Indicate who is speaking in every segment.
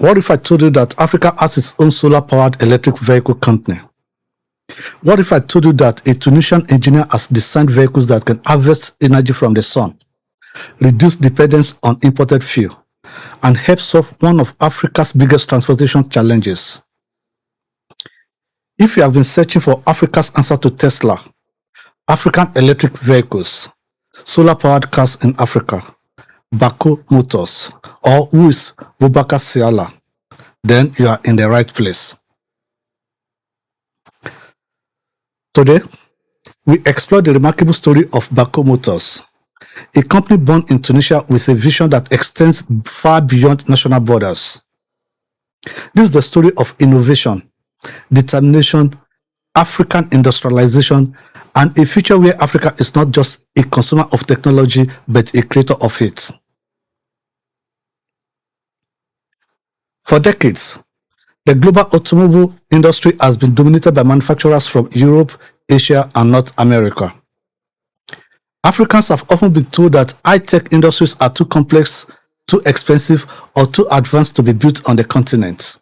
Speaker 1: What if I told you that Africa has its own solar-powered electric vehicle company? What if I told you that a Tunisian engineer has designed vehicles that can harvest energy from the sun, reduce dependence on imported fuel, and help solve one of Africa's biggest transportation challenges? If you have been searching for Africa's answer to Tesla, African electric vehicles, solar-powered cars in Africa, Bako Motors, or who is Boubacar Siala, then you are in the right place. Today, we explore the remarkable story of Bako Motors, a company born in Tunisia with a vision that extends far beyond national borders. This is the story of innovation, determination, African industrialization, and a future where Africa is not just a consumer of technology, but a creator of it. For decades, the global automobile industry has been dominated by manufacturers from Europe, Asia, and North America. Africans have often been told that high-tech industries are too complex, too expensive, or too advanced to be built on the continent.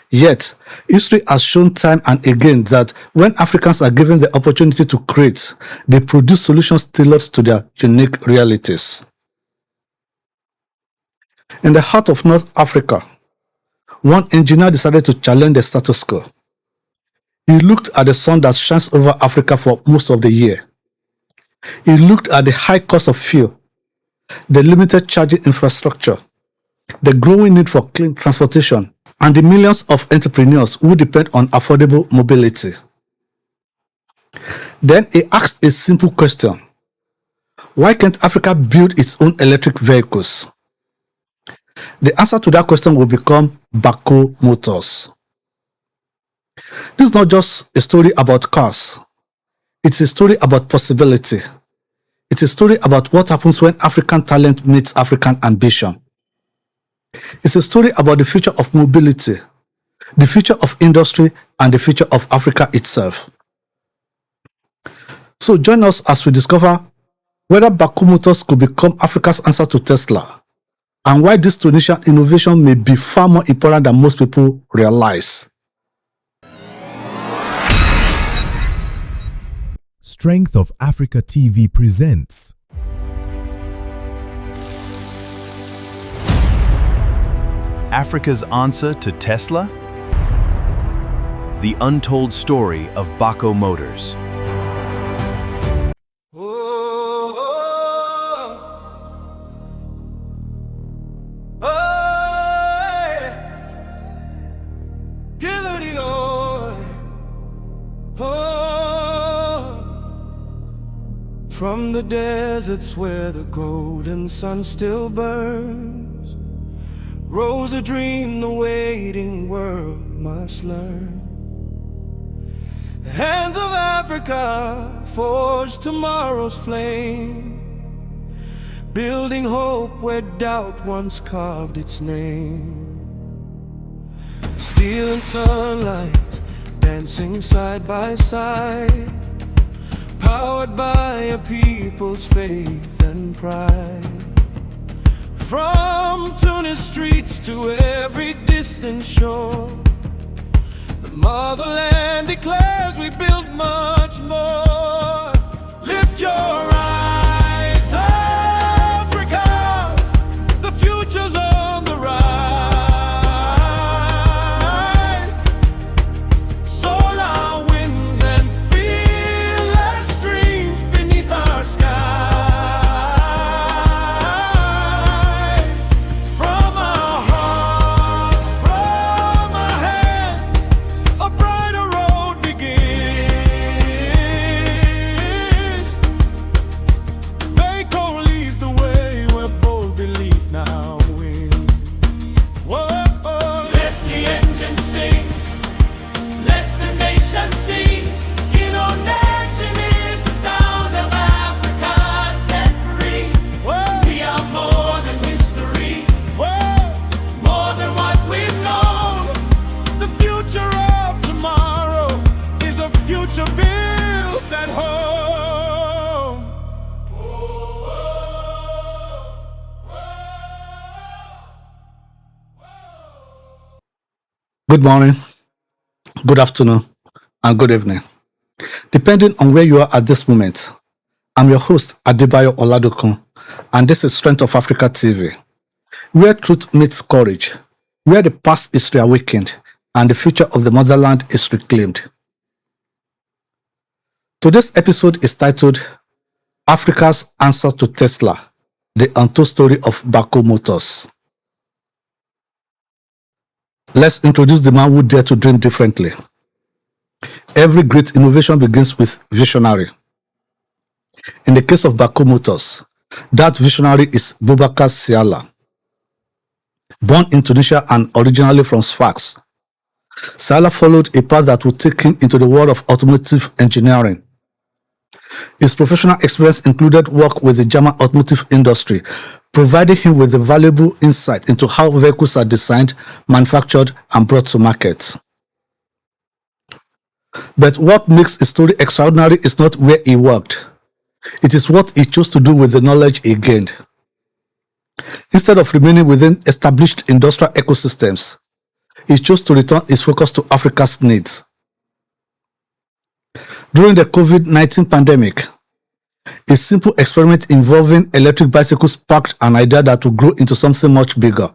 Speaker 1: Yet, history has shown time and again that when Africans are given the opportunity to create, they produce solutions tailored to their unique realities. In the heart of North Africa, one engineer decided to challenge the status quo. He looked at the sun that shines over Africa for most of the year. He looked at the high cost of fuel, the limited charging infrastructure, the growing need for clean transportation, and the millions of entrepreneurs who depend on affordable mobility. Then he asked a simple question: why can't Africa build its own electric vehicles? The answer to that question will become Bako Motors. This is not just a story about cars. It's a story about possibility. It's a story about what happens when African talent meets African ambition. It's a story about the future of mobility, the future of industry, and the future of Africa itself. So join us as we discover whether Bako Motors could become Africa's answer to Tesla, and why this Tunisian innovation may be far more important than most people realize.
Speaker 2: Strength of Africa TV presents
Speaker 3: Africa's answer to Tesla? The untold story of Bako Motors.
Speaker 4: From the deserts where the golden sun still burns, rose a dream the waiting world must learn. The hands of Africa forged tomorrow's flame, building hope where doubt once carved its name. Steel and sunlight dancing side by side, powered by a people's faith and pride. From Tunis streets to every distant shore, the motherland declares we build much more. Lift your eyes, Africa, the future's on the rise. Solar winds and fearless dreams beneath our skies. From our hearts, from our hands, a brighter road begins.
Speaker 1: Good morning, good afternoon, and good evening, depending on where you are at this moment. I'm your host, Adebayo Oladokun, and this is Strength of Africa TV, where truth meets courage, where the past is reawakened and the future of the motherland is reclaimed. Today's episode is titled Africa's Answer to Tesla, the Untold Story of Bako Motors. Let's introduce the man who dared to dream differently. Every great innovation begins with visionary. In the case of Bako Motors, that visionary is Boubacar Siala. Born in Tunisia and originally from Sfax, Siala followed a path that would take him into the world of automotive engineering. His professional experience included work with the German automotive industry, providing him with a valuable insight into how vehicles are designed, manufactured, and brought to market. But what makes his story extraordinary is not where he worked. It is what he chose to do with the knowledge he gained. Instead of remaining within established industrial ecosystems, he chose to return his focus to Africa's needs. During the COVID-19 pandemic, a simple experiment involving electric bicycles sparked an idea that would grow into something much bigger.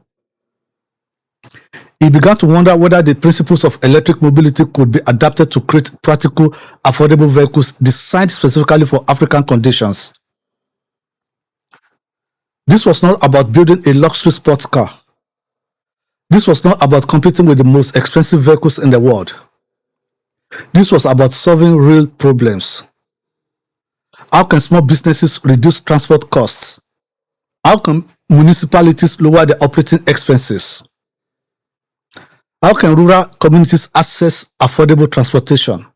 Speaker 1: He began to wonder whether the principles of electric mobility could be adapted to create practical, affordable vehicles designed specifically for African conditions. This was not about building a luxury sports car. This was not about competing with the most expensive vehicles in the world. This was about solving real problems. How can small businesses reduce transport costs? How can municipalities lower their operating expenses? How can rural communities access affordable transportation?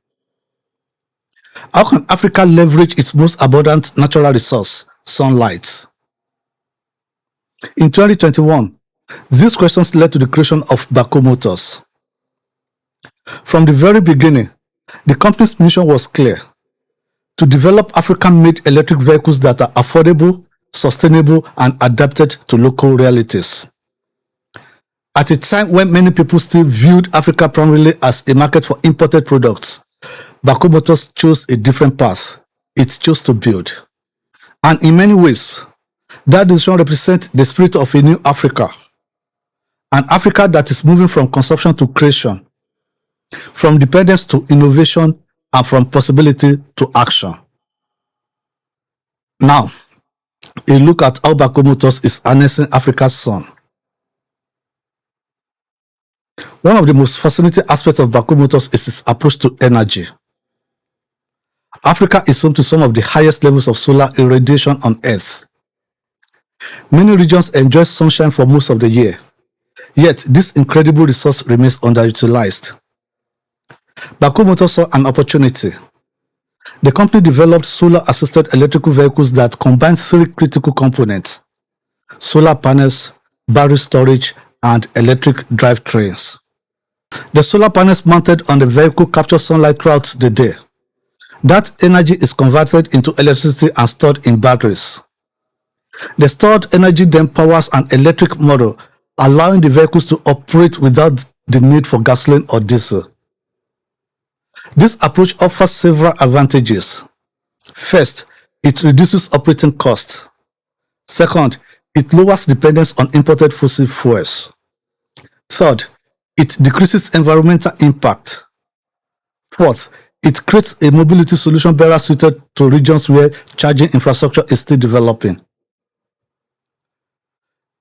Speaker 1: How can Africa leverage its most abundant natural resource, sunlight? In 2021, these questions led to the creation of Bako Motors. From the very beginning, the company's mission was clear: to develop African-made electric vehicles that are affordable, sustainable, and adapted to local realities. At a time when many people still viewed Africa primarily as a market for imported products, Bako Motors chose a different path. It chose to build. And in many ways, that decision represents the spirit of a new Africa. An Africa that is moving from consumption to creation, from dependence to innovation, and from possibility to action. Now, a look at how Bako Motors is harnessing Africa's sun. One of the most fascinating aspects of Bako Motors is its approach to energy. Africa is home to some of the highest levels of solar irradiation on Earth. Many regions enjoy sunshine for most of the year, yet this incredible resource remains underutilized. Bako Motors saw an opportunity. The company developed solar-assisted electrical vehicles that combine three critical components: solar panels, battery storage, and electric drivetrains. The solar panels mounted on the vehicle capture sunlight throughout the day. That energy is converted into electricity and stored in batteries. The stored energy then powers an electric motor, allowing the vehicles to operate without the need for gasoline or diesel. This approach offers several advantages. First, it reduces operating costs. Second, it lowers dependence on imported fossil fuels. Third, it decreases environmental impact. Fourth, it creates a mobility solution better suited to regions where charging infrastructure is still developing.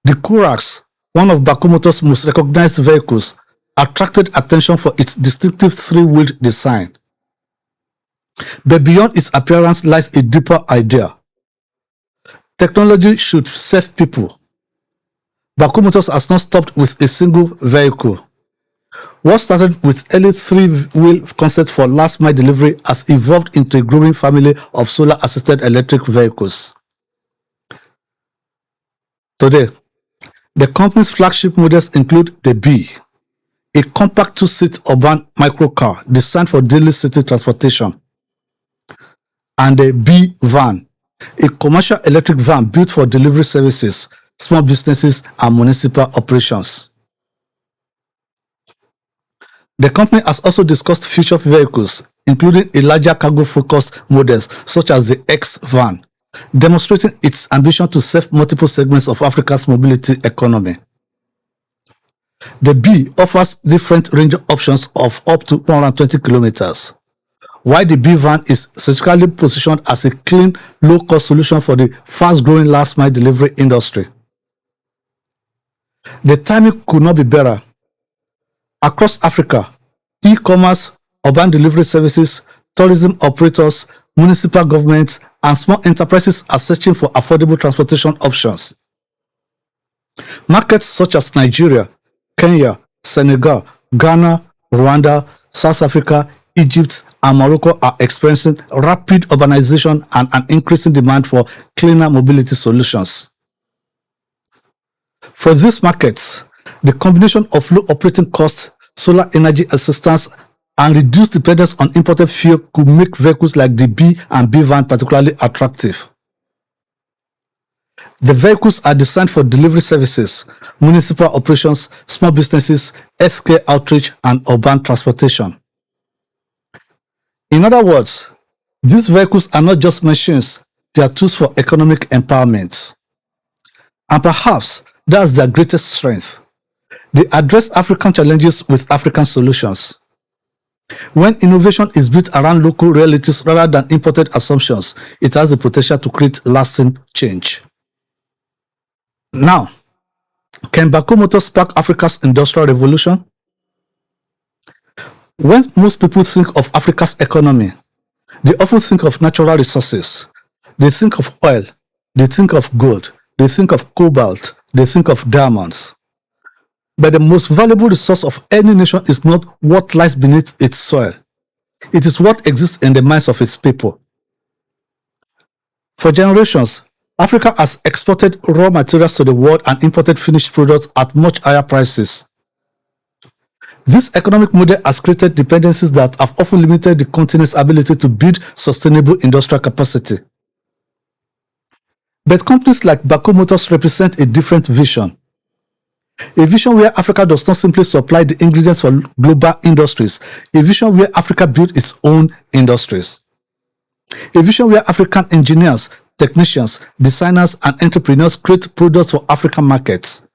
Speaker 1: The Courax, one of Bako Motors' most recognized vehicles, attracted attention for its distinctive three-wheeled design. But beyond its appearance lies a deeper idea. Technology should serve people. Bako Motors has not stopped with a single vehicle. What started with early three-wheel concept for last-mile delivery has evolved into a growing family of solar-assisted electric vehicles. Today, the company's flagship models include the B, a compact two-seat urban microcar designed for daily city transportation, and the B van, a commercial electric van built for delivery services, small businesses, and municipal operations. The company has also discussed future vehicles, including a larger cargo-focused models such as the X van, demonstrating its ambition to serve multiple segments of Africa's mobility economy. The B offers different range options of up to 120 kilometers, while the B van is strategically positioned as a clean, low-cost solution for the fast-growing last-mile delivery industry. The timing could not be better. Across Africa, e-commerce, urban delivery services, tourism operators, municipal governments, and small enterprises are searching for affordable transportation options. Markets such as Nigeria, Kenya, Senegal, Ghana, Rwanda, South Africa, Egypt, and Morocco are experiencing rapid urbanization and an increasing demand for cleaner mobility solutions. For these markets, the combination of low operating costs, solar energy assistance, and reduced dependence on imported fuel could make vehicles like the B and B van particularly attractive. The vehicles are designed for delivery services, municipal operations, small businesses, healthcare outreach, and urban transportation. In other words, these vehicles are not just machines, they are tools for economic empowerment. And perhaps that's their greatest strength. They address African challenges with African solutions. When innovation is built around local realities rather than imported assumptions, it has the potential to create lasting change. Now, can Bako Motors spark Africa's industrial revolution? When most people think of Africa's economy, they often think of natural resources. They think of oil, they think of gold, they think of cobalt, they think of diamonds. But the most valuable resource of any nation is not what lies beneath its soil. It is what exists in the minds of its people. For generations, Africa has exported raw materials to the world and imported finished products at much higher prices. This economic model has created dependencies that have often limited the continent's ability to build sustainable industrial capacity. But companies like Bako Motors represent a different vision. A vision where Africa does not simply supply the ingredients for global industries, a vision where Africa builds its own industries. A vision where African engineers, technicians, designers, and entrepreneurs create products for African markets.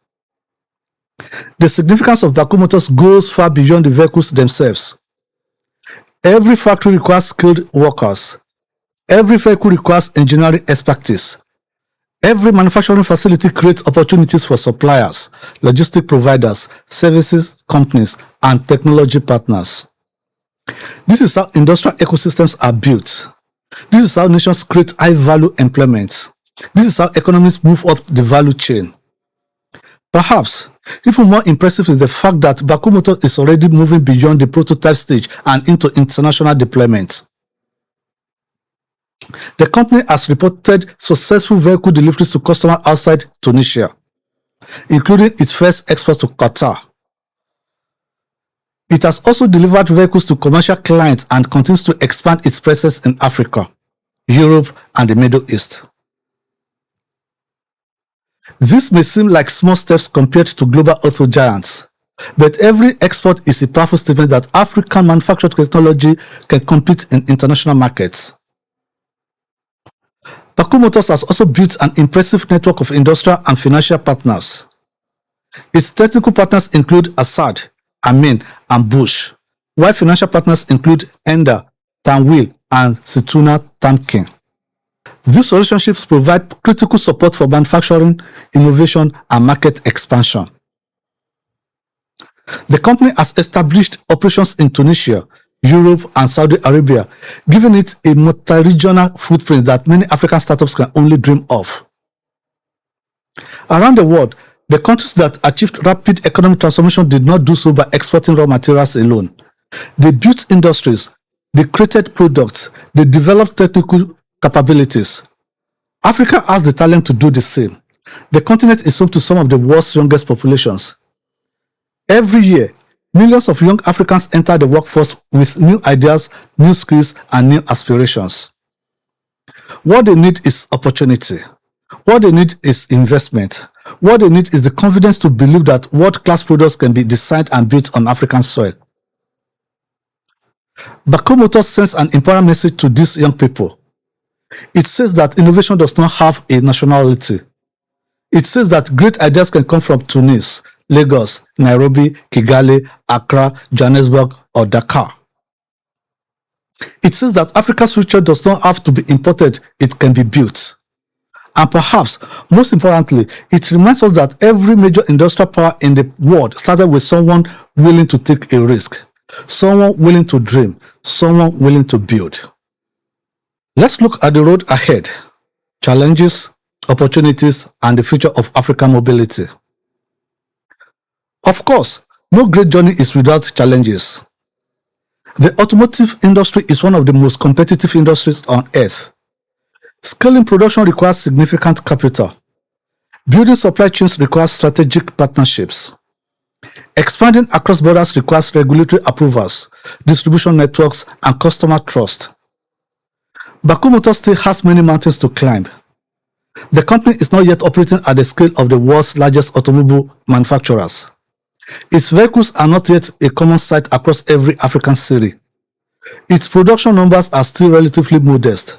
Speaker 1: The significance of Bako Motors goes far beyond the vehicles themselves. Every factory requires skilled workers. Every vehicle requires engineering expertise. Every manufacturing facility creates opportunities for suppliers, logistic providers, services companies, and technology partners. This is how industrial ecosystems are built. This is how nations create high-value employment. This is how economies move up the value chain. Perhaps, even more impressive is the fact that Bako Motors is already moving beyond the prototype stage and into international deployment. The company has reported successful vehicle deliveries to customers outside Tunisia, including its first export to Qatar. It has also delivered vehicles to commercial clients and continues to expand its presence in Africa, Europe, and the Middle East. This may seem like small steps compared to global auto giants, but every export is a powerful statement that African manufactured technology can compete in international markets. Bako Motors has also built an impressive network of industrial and financial partners. Its technical partners include Assad, Amin, and Bush, while financial partners include Ender, Tanwil, and Situna Tamkin. These relationships provide critical support for manufacturing, innovation, and market expansion. The company has established operations in Tunisia, Europe, and Saudi Arabia, giving it a multi-regional footprint that many African startups can only dream of. Around the world, the countries that achieved rapid economic transformation did not do so by exporting raw materials alone. They built industries, they created products, they developed technical capabilities. Africa has the talent to do the same. The continent is home to some of the world's youngest populations. Every year, millions of young Africans enter the workforce with new ideas, new skills, and new aspirations. What they need is opportunity. What they need is investment. What they need is the confidence to believe that world-class products can be designed and built on African soil. Bako Motors sends an important message to these young people. It says that innovation does not have a nationality. It says that great ideas can come from Tunis, Lagos, Nairobi, Kigali, Accra, Johannesburg, or Dakar. It says that Africa's future does not have to be imported, it can be built. And perhaps, most importantly, it reminds us that every major industrial power in the world started with someone willing to take a risk, someone willing to dream, someone willing to build. Let's look at the road ahead, challenges, opportunities, and the future of African mobility. Of course, no great journey is without challenges. The automotive industry is one of the most competitive industries on earth. Scaling production requires significant capital. Building supply chains requires strategic partnerships. Expanding across borders requires regulatory approvals, distribution networks, and customer trust. Bako Motors still has many mountains to climb. The company is not yet operating at the scale of the world's largest automobile manufacturers. Its vehicles are not yet a common sight across every African city. Its production numbers are still relatively modest.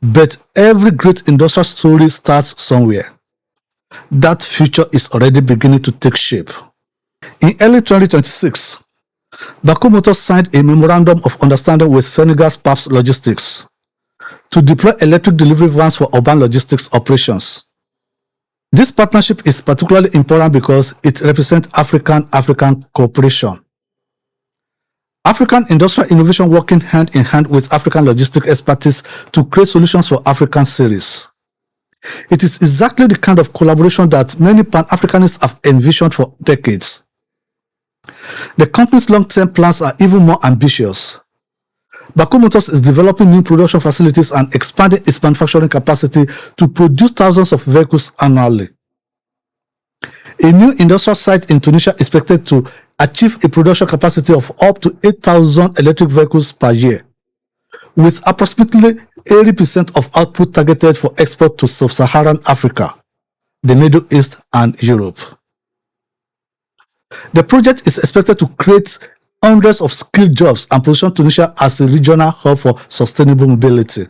Speaker 1: But every great industrial story starts somewhere. That future is already beginning to take shape. In early 2026, Bako Motors signed a memorandum of understanding with Senegal's PAPS Logistics to deploy electric delivery vans for urban logistics operations. This partnership is particularly important because it represents African cooperation. African industrial innovation working hand in hand with African logistic expertise to create solutions for African cities. It is exactly the kind of collaboration that many Pan-Africanists have envisioned for decades. The company's long-term plans are even more ambitious. Bako Motors is developing new production facilities and expanding its manufacturing capacity to produce thousands of vehicles annually. A new industrial site in Tunisia is expected to achieve a production capacity of up to 8,000 electric vehicles per year, with approximately 80% of output targeted for export to sub-Saharan Africa, the Middle East, and Europe. The project is expected to create hundreds of skilled jobs and position Tunisia as a regional hub for sustainable mobility.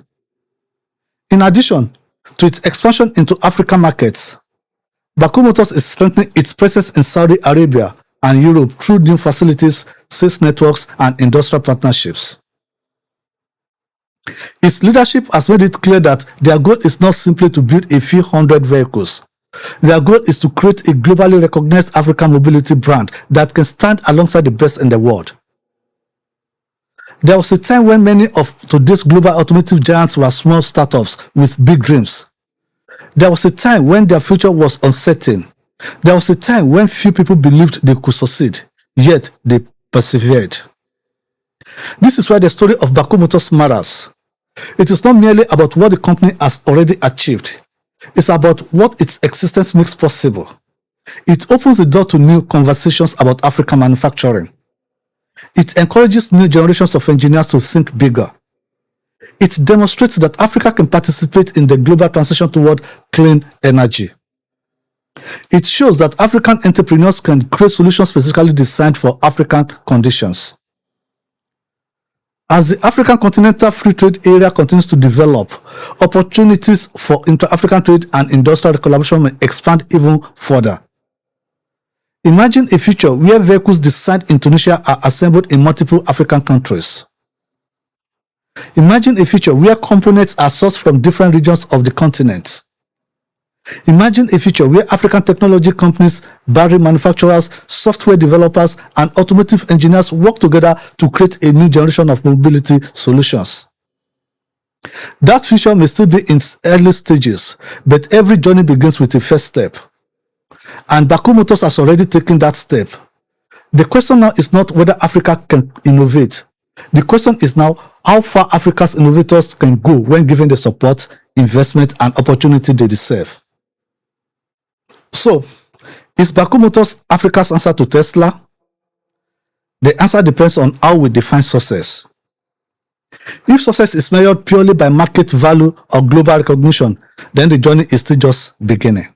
Speaker 1: In addition to its expansion into African markets, Bako Motors is strengthening its presence in Saudi Arabia and Europe through new facilities, sales networks, and industrial partnerships. Its leadership has made it clear that their goal is not simply to build a few hundred vehicles. Their goal is to create a globally recognized African mobility brand that can stand alongside the best in the world. There was a time when many of today's global automotive giants were small startups with big dreams. There was a time when their future was uncertain. There was a time when few people believed they could succeed, yet they persevered. This is why the story of Bako Motors matters. It is not merely about what the company has already achieved. It's about what its existence makes possible. It opens the door to new conversations about African manufacturing. It encourages new generations of engineers to think bigger. It demonstrates that Africa can participate in the global transition toward clean energy. It shows that African entrepreneurs can create solutions specifically designed for African conditions. As the African Continental Free Trade Area continues to develop, opportunities for inter-African trade and industrial collaboration may expand even further. Imagine a future where vehicles designed in Tunisia are assembled in multiple African countries. Imagine a future where components are sourced from different regions of the continent. Imagine a future where African technology companies, battery manufacturers, software developers, and automotive engineers work together to create a new generation of mobility solutions. That future may still be in its early stages, but every journey begins with a first step. And Bako Motors has already taken that step. The question now is not whether Africa can innovate. The question is now how far Africa's innovators can go when given the support, investment, and opportunity they deserve. So, is Bako Motors Africa's answer to Tesla? The answer depends on how we define success. If success is measured purely by market value or global recognition, then the journey is still just beginning.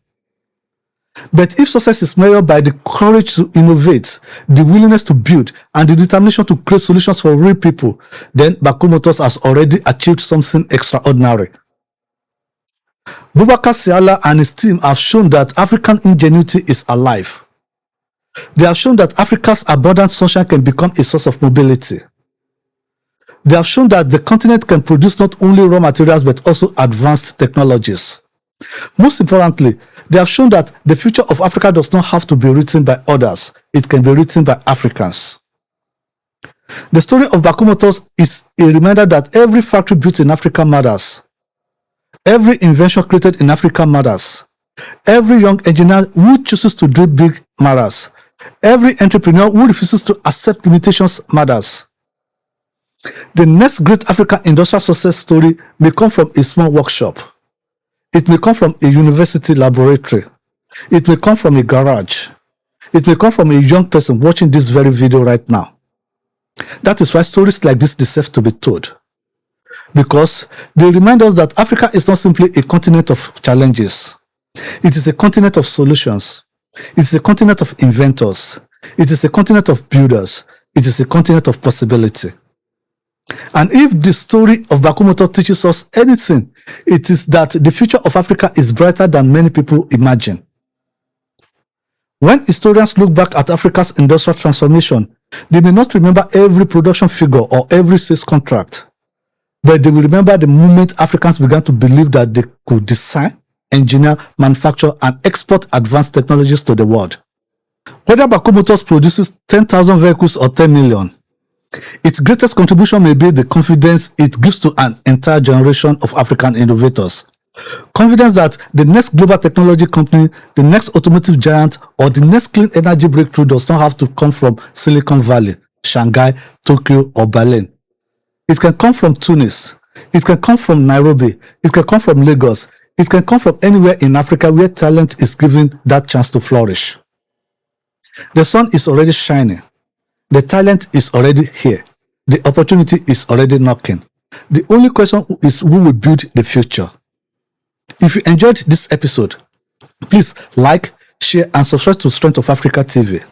Speaker 1: But if success is measured by the courage to innovate, the willingness to build, and the determination to create solutions for real people, then Bako Motors has already achieved something extraordinary. Boubacar Siala and his team have shown that African ingenuity is alive. They have shown that Africa's abundant sunshine can become a source of mobility. They have shown that the continent can produce not only raw materials but also advanced technologies. Most importantly, they have shown that the future of Africa does not have to be written by others. It can be written by Africans. The story of Bako Motors is a reminder that every factory built in Africa matters. Every invention created in Africa matters. Every young engineer who chooses to dream big matters. Every entrepreneur who refuses to accept limitations matters. The next great African industrial success story may come from a small workshop. It may come from a university laboratory. It may come from a garage. It may come from a young person watching this very video right now. That is why stories like this deserve to be told. Because they remind us that Africa is not simply a continent of challenges. It is a continent of solutions. It is a continent of inventors. It is a continent of builders. It is a continent of possibility. And if the story of Bako Motors teaches us anything, it is that the future of Africa is brighter than many people imagine. When historians look back at Africa's industrial transformation, they may not remember every production figure or every sales contract, but they will remember the moment Africans began to believe that they could design, engineer, manufacture, and export advanced technologies to the world. Whether Bako Motors produces 10,000 vehicles or 10 million, its greatest contribution may be the confidence it gives to an entire generation of African innovators. Confidence that the next global technology company, the next automotive giant, or the next clean energy breakthrough does not have to come from Silicon Valley, Shanghai, Tokyo, or Berlin. It can come from Tunis. It can come from Nairobi. It can come from Lagos. It can come from anywhere in Africa where talent is given that chance to flourish. The sun is already shining. The talent is already here. The opportunity is already knocking. The only question is who will build the future. If you enjoyed this episode, please like, share, and subscribe to Strength of Africa TV.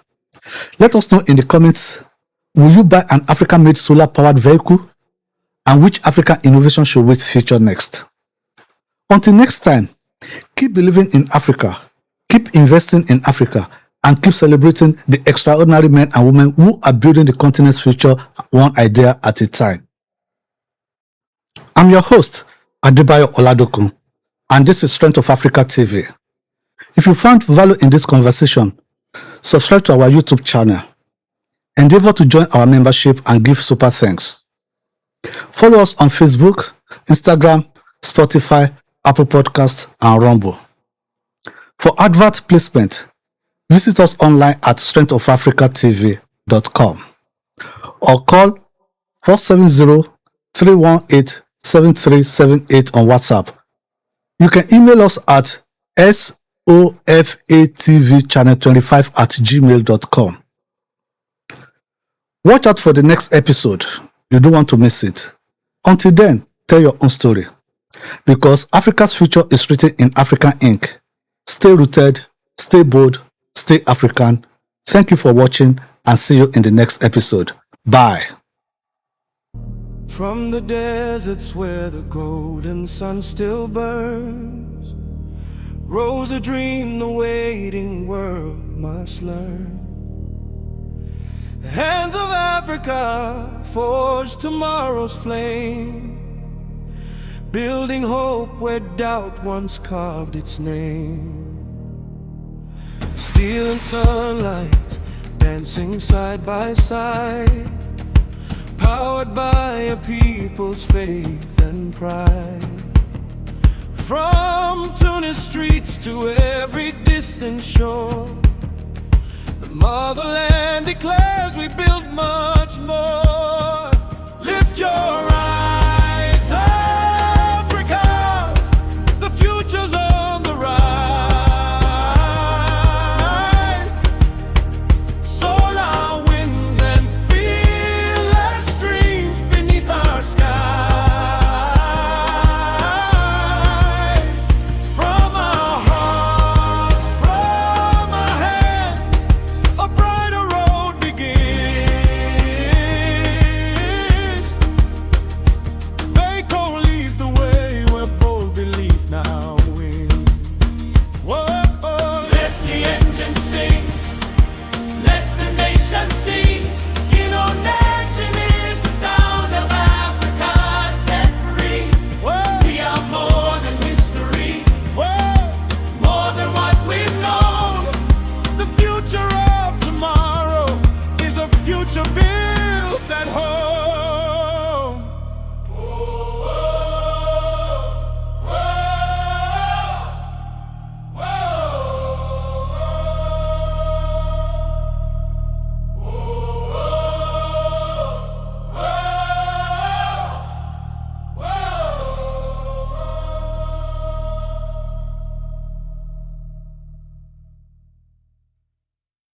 Speaker 1: Let us know in the comments, will you buy an African-made solar-powered vehicle? And which African innovation should we feature next? Until next time, keep believing in Africa, keep investing in Africa, and keep celebrating the extraordinary men and women who are building the continent's future one idea at a time. I'm your host, Adebayo Oladokun, and this is Strength of Africa TV. If you found value in this conversation, subscribe to our YouTube channel. Endeavor to join our membership and give super thanks. Follow us on Facebook, Instagram, Spotify, Apple Podcasts, and Rumble. For advert placement, visit us online at strengthofafricatv.com or call 470-318-7378 on WhatsApp. You can email us at sofatvchannel25@gmail.com. Watch out for the next episode. You don't want to miss it. Until then, tell your own story. Because Africa's future is written in African ink. Stay rooted, stay bold, stay African. Thank you for watching and see you in the next episode. Bye.
Speaker 4: From the deserts where the golden sun still burns, rose a dream the waiting world must learn. The hands of Africa forged tomorrow's flame, building hope where doubt once carved its name. Steel and sunlight dancing side by side, powered by a people's faith and pride. From Tunis streets to every distant shore, the motherland declares we build much more. Lift your